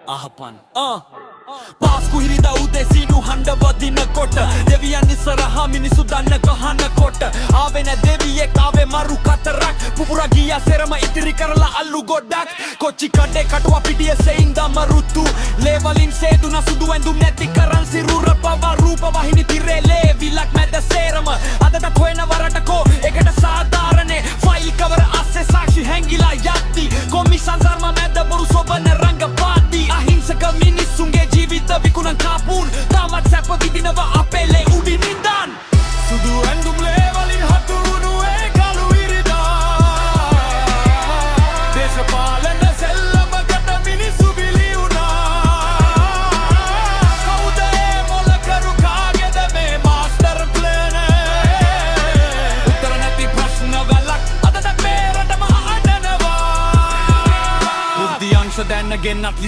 අහපන් පාස්කු හිරිදා උදේ සීනු හඬ වදිනකොට දෙවියන් ඉස්සරහා මිනිසු දන්න ගහනකොට ආවේ නැ දෙවියෙක් ආවේ මරු කතරක් පුපුරා ගියා සෙරම ඉතිරි කරලා අල්ලු ගොඩක් කොච්චි කඩේ කටුවා පිටියේ සෙයින් දමරුතු ලේවලින් සේදුන සුදු ඇඳුම් නැති කරන් සිරුර පව රූප වහිනි තිරේ ලේවිලක් මැද සේරම අදට කොයන වරටකෝ එකට සාධාරණේ ෆයිල් කවර අස්සේ සාක්ෂි හැංගිලා යද්දි කොමිසන් ධර්ම මැද බොරු සොබන රංගපාති අහිංසක මිනිස්සුන්ගේ ජීවිත විකුණන් කාපුන් තාමත් සැප විඳිනවා අපේ ලේ උඩින් ඉඳන් සුදු ඇඳුම් ලේවලින් හතුරුණු ඒ කළු ඉරිදා දේශපාලන සෙල්ලමකට මිනිස්සු බිලි වුණා කවුද ඒ මොලකරු කාගේද මේ මාස්ටර් ප්ලෑන් උත්තර නැති ප්‍රශ්න වලක් අදට මේ රටම අඬනවා බුද්ධි අංශ දැනගෙනත්